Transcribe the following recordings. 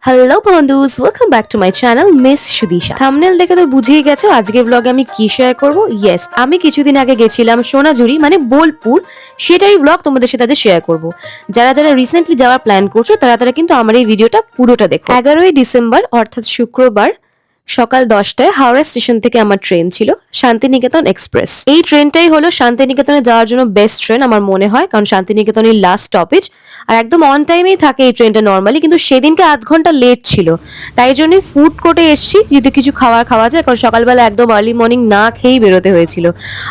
Hello বন্ধুস, welcome back to my channel miss Sudisha. Thumbnail দেখে তো বুঝেই গেছো আজকের ব্লগে আমি কি শেয়ার করব। ইয়েস, আমি কিছুদিন আগে গেছিলাম সোনাঝুরি মানে বোলপুর, সেটাই ব্লগ তোমাদের সাথে আজ শেয়ার করব। যারা যারা রিসেন্টলি যাওয়ার প্ল্যান করছো তারা তারা কিন্তু আমার এই ভিডিওটা পুরোটা দেখো। 11ই ডিসেম্বর অর্থাৎ শুক্রবার সকাল 10টায় হাওড়া স্টেশন থেকে আমার ট্রেন ছিল শান্তিনিকেতন এক্সপ্রেস। এই ট্রেনটাই হলো শান্তিনিকেতনে যাওয়ার জন্য বেস্ট ট্রেন আমার মনে হয়, কারণ শান্তিনিকেতনের লাস্ট স্টপেজ আর একদম অন টাইমেই থাকে এই ট্রেনটা নর্মালি, কিন্তু সেদিনকে আধ ঘন্টা লেট ছিল। তাই জন্যই ফুড কোর্টে এসেছি যদি কিছু খাওয়া যায়, কারণ সকালবেলা একদম আর্লি মর্নিং না খেয়েই বেরোতে হয়েছিল।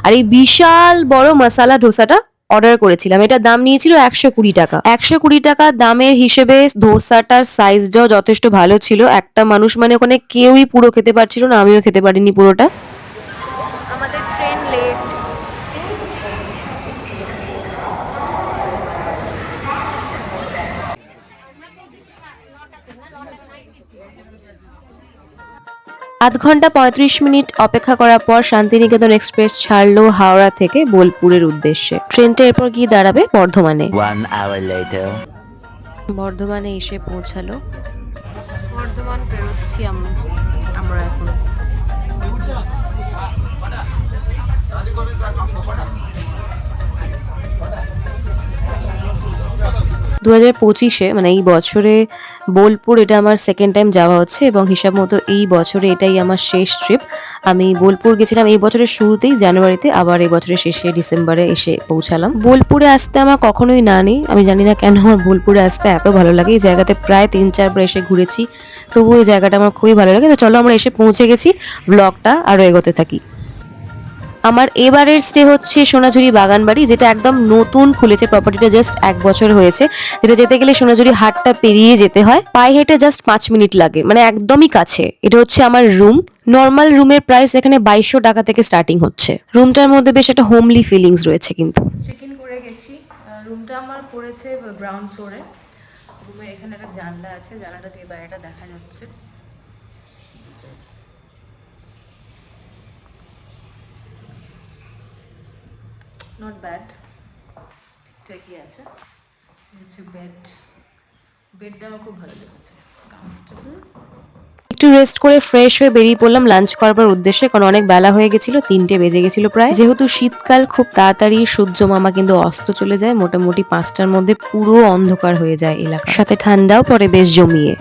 আর এই বিশাল বড় মশালা ডোসাটা অর্ডার করেছিলাম, এটার দাম নিয়েছিল 120 টাকা। 120 টাকা দামের হিসেবে ধোসাটার সাইজটাও যথেষ্ট ভালো ছিল। একটা মানুষ মানে ওখানে কেউই পুরো খেতে পারছিল না, আমিও খেতে পারিনি পুরোটা। আমাদের ট্রেন লেট। আধ ঘন্টা 35 মিনিট অপেক্ষা করার পর শান্তিনিকেতন এক্সপ্রেস ছাড়লো হাওড়া থেকে বোলপুরের উদ্দেশ্যে। ট্রেনটা এরপর গিয়ে দাঁড়াবে বর্ধমানে। বর্ধমানে এসে পৌঁছালো। বর্ধমান পেরোচ্ছি আমরা এখন। 2025-এ মানে এই বছরে বোলপুর এটা আমার সেকেন্ড টাইম যাওয়া হচ্ছে, এবং হিসাব মতো এই বছরে এটাই আমার শেষ ট্রিপ। আমি বোলপুর গেছিলাম এই বছরের শুরুতেই জানুয়ারিতে, আবার এই বছরের শেষে ডিসেম্বরে এসে পৌঁছালাম। বোলপুরে আসতে আমার কখনোই না নেই, আমি জানি না কেন আমার বোলপুরে আসতে এত ভালো লাগে। এই জায়গাতে প্রায় 3-4 বার এসে ঘুরেছি, তবু এই জায়গাটা আমার খুবই ভালো লাগে। তো চলো আমরা এসে পৌঁছে গেছি, ব্লগটা আরও এগোতে থাকি। আমার এবারের স্টে হচ্ছে সোনাঝুরি বাগানবাড়ি, যেটা একদম নতুন খুলেছে, প্রপার্টিটা জাস্ট 1 বছর হয়েছে। যেটা যেতে গেলে সোনাঝুরি হাটটা পেরিয়ে যেতে হয়, পায়ে হেঁটে জাস্ট 5 মিনিট লাগে, মানে একদমই কাছে। এটা হচ্ছে আমার রুম। নর্মাল রুমের প্রাইস এখানে 2200 টাকা থেকে স্টার্টিং হচ্ছে। রুমটার মধ্যে বেশ একটা হোমলি ফিলিংস রয়েছে। কিন্তু চেক ইন করে গেছি। রুমটা আমার পড়েছে গ্রাউন্ড ফ্লোরে। রুমের এখানে একটা জানলা আছে, জানলাটা দিয়ে বাইরেটা দেখা যাচ্ছে। নট ব্যাড, ঠিকঠাকই আছে। হচ্ছে বেডটা আমার খুব ভালো লেগেছে, কমফোর্টেবল। একটু রেস্ট করে ফ্রেশ হয়ে বেরিয়ে পড়লাম লাঞ্চ করবার উদ্দেশ্যে, কারণ অনেক বেলা হয়ে গেছিল, 3টে বেজে গেছিল প্রায়। যেহেতু শীতকাল, খুব তাড়াতাড়ি সূর্য মামা কিন্তু অস্ত চলে যায়, মোটামুটি 5টার মধ্যে পুরো অন্ধকার হয়ে যায় এলাকা, সাথে ঠান্ডাও পরে বেশ জমিয়ে।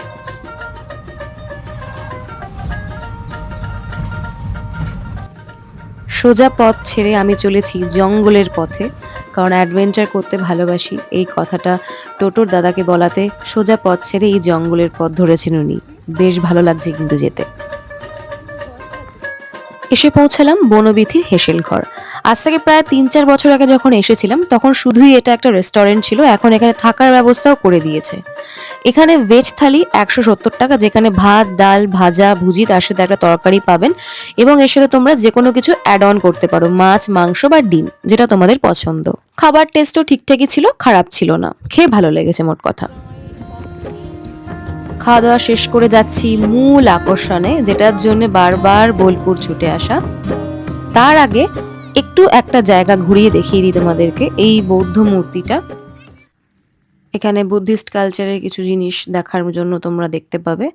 সোজা পথ ছেড়ে আমি চলেছি জঙ্গলের পথে, কারণ অ্যাডভেঞ্চার করতে ভালোবাসি। এই কথাটা টোটোর দাদাকে বলাতে সোজা পথ ছেড়ে এই জঙ্গলের পথ ধরেছেন উনি। বেশ ভালো লাগছে কিন্তু যেতে। এসে পৌঁছালাম বনবিথির হেসেলঘর। আজ থেকে প্রায় 3-4 বছর আগে যখন এসেছিলাম তখন শুধুই এটা একটা রেস্টুরেন্ট ছিল, এখন এখানে থাকার ব্যবস্থাও করে দিয়েছে। এখানে ভেজ থালি 170 টাকা, যেখানে ভাত, ডাল, ভাজা, ভুজি, তার সাথে একটা তরকারি পাবেন, এবং এর সাথে তোমরা যে কোনো কিছু অ্যাড অন করতে পারো, মাছ, মাংস বা ডিম, যেটা তোমাদের পছন্দ। খাবার টেস্টও ঠিকঠাকই ছিল, খারাপ ছিল না, খেয়ে ভালো লেগেছে মোট কথা। খাওয়া দাওয়া শেষ করে যাচ্ছি মূল আকর্ষণে, যেটার জন্য বারবার বোলপুর ছুটে আসা। তার আগে একটু একটা জায়গা ঘুরিয়ে দেখিয়ে দিই তোমাদেরকে, এই বৌদ্ধ মূর্তিটা। এখানে বুদ্ধিস্ট কালচারের কিছু জিনিস দেখার জন্য তোমরা দেখতে পাবে।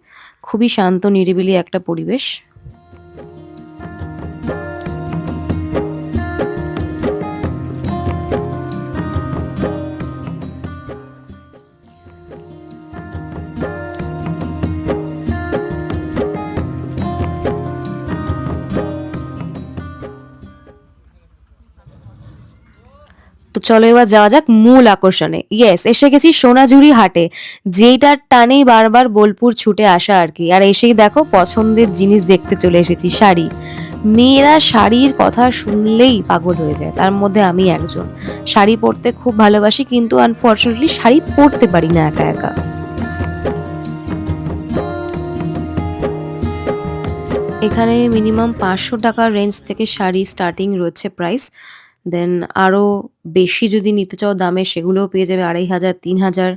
খুবই শান্ত নিরিবিলি একটা পরিবেশ। তো চলো এবার যাওয়া যাক মূল আকর্ষণে। ইয়েস, এসে গেছি সোনাঝুরি হাটে, যেইটার টানেই বারবার বোলপুর ছুটে আসা আর কি। আর এসেই দেখো পছন্দের জিনিস দেখতে চলে এসেছি, শাড়ি। মেয়েরা শাড়ির কথা শুনলেই পাগল হয়ে যায়, তার মধ্যে আমি একজন। শাড়ি পরতে খুব ভালোবাসি, কিন্তু আনফর্চুনেটলি শাড়ি পরতে পারি না একা একা। এখানে মিনিমাম 500 টাকার রেঞ্জ থেকে শাড়ি স্টার্টিং রয়েছে প্রাইস। দেন আরো বেশি যদি নিতে চাও দামে, সেগুলোও পেয়ে যাবে 2500, 3000।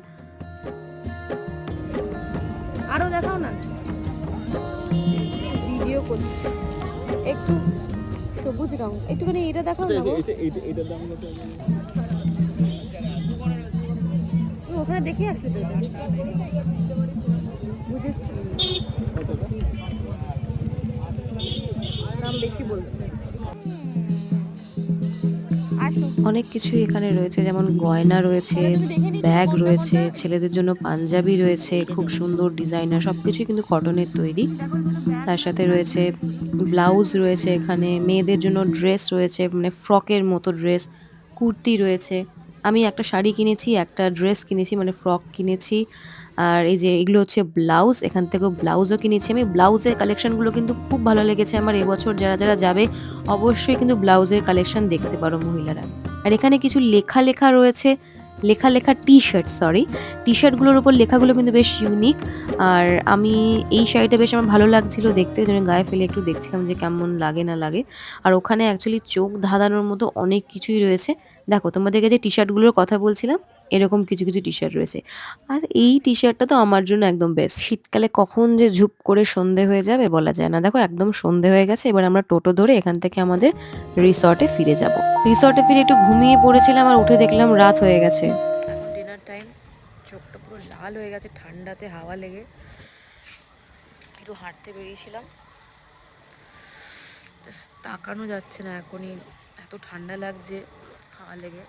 আরো দেখাও না, ভিডিও করছি। একটু সবুজ রং, একটুখানি এটা দেখাও না গো। এটার দাম কত? ওখানে দেখে আসবে তো, বুঝেছি। অনেক কিছুই এখানে রয়েছে, যেমন গয়না রয়েছে, তাহলে তুমি দেখে নিচ্ছ ব্যাগ কোনটা রয়েছে, কোনটা? ছেলেদের জন্য পাঞ্জাবি রয়েছে, খুব সুন্দর ডিজাইনার, সবকিছুই কিন্তু কটনের তৈরি। দেখো এখানে ব্যাগ তার সাথে রয়েছে আর রয়েছে ব্লাউজ রয়েছে, এখানে মেয়েদের জন্য ড্রেস রয়েছে, মানে ফ্রকের মতো ড্রেস, কুর্তি রয়েছে। আমি একটা শাড়ি কিনেছি, একটা ড্রেস কিনেছি, মানে ফ্রক কিনেছি। আর এই যে এগুলো হচ্ছে ব্লাউজ, এখান থেকেও ব্লাউজও কিনেছি আমি। ব্লাউজের কালেকশনগুলো কিন্তু খুব ভালো লেগেছে আমার। এবছর যারা যারা যাবে অবশ্যই কিন্তু ব্লাউজের কালেকশন দেখতে পারো মহিলারা। আর এখানে কিছু লেখা লেখা রয়েছে, লেখা লেখা টি শার্ট, সরি, টি শার্টগুলোর উপর লেখাগুলো কিন্তু বেশ ইউনিক। আর আমি এই শাড়িটা বেশ আমার ভালো লাগছিল দেখতে, ওই জন্য গায়ে ফেলে একটু দেখছিলাম যে কেমন লাগে না লাগে। আর ওখানে অ্যাকচুয়ালি চোখ ধাঁধানোর মতো অনেক কিছুই রয়েছে। দেখো তোমাদেরকে যে টি শার্টগুলোর কথা বলছিলাম, এরকম কিছু কিছু টি শার্ট রয়েছে। আর এই টি শার্টটা তো আমার জন্য একদম বেস্ট। শীতকালে কখন যে ঝুপ করে সন্ধে হয়ে যাবে বলা যায় না। দেখো একদম সন্ধে হয়ে গেছে, এবার আমরা টোটো ধরে এখান থেকে আমাদের রিসর্টে ফিরে যাব। রিসর্টে ফিরে একটু ঘুমিয়ে পড়েছিলাম আর উঠে দেখলাম রাত হয়ে গেছে। এখন ডিনার টাইম। চোখটা পুরো লাল হয়ে গেছে ঠান্ডাতে হাওয়া লেগে। একটু হাঁটতে বেরিয়েছিলাম, তাকানো যাচ্ছে না এখনই, এত ঠান্ডা লাগছে হাওয়া লেগে।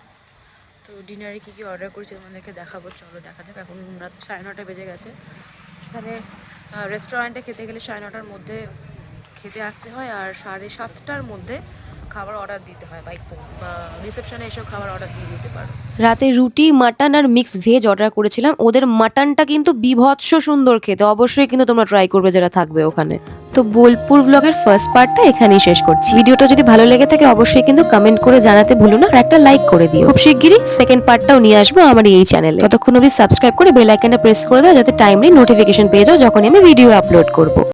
তো ডিনারে কী কী অর্ডার করেছি তোমাদেরকে দেখাবো, চলো দেখা যাক। এখন রাত 9:30 বেজে গেছে। এখানে রেস্টুরেন্টে খেতে গেলে 9:30টার মধ্যে খেতে আসতে হয়, আর 7:30টার মধ্যে খাবার অর্ডার দিতে হয় বাই ফোন, বা রিসেপশনে এসেও খাবার অর্ডার দিয়ে দিতে পারো। রাতে রুটি, মাটন আর মিক্স ভেজ অর্ডার করেছিলাম। ওদের মাটনটা কিন্তু বীভৎস সুন্দর খেতে, অবশ্যই কিন্তু তোমরা ট্রাই করবে যারা থাকবে ওখানে। তো বোলপুর ব্লগের ফার্স্ট পার্টটা এখানেই শেষ করছি। ভিডিওটা যদি ভালো লেগে থাকে অবশ্যই কিন্তু কমেন্ট করে জানাতে ভুলো না, আর একটা লাইক করে দিও। খুব শিগগিরই সেকেন্ড পার্টটাও নিয়ে আসবো আমার এই চ্যানেলে। ততক্ষণ অবধি সাবস্ক্রাইব করে বেল আইকনটা প্রেস করে দাও, যাতে টাইমলি নোটিফিকেশন পেয়ে যাও যখনই আমি ভিডিও আপলোড করব।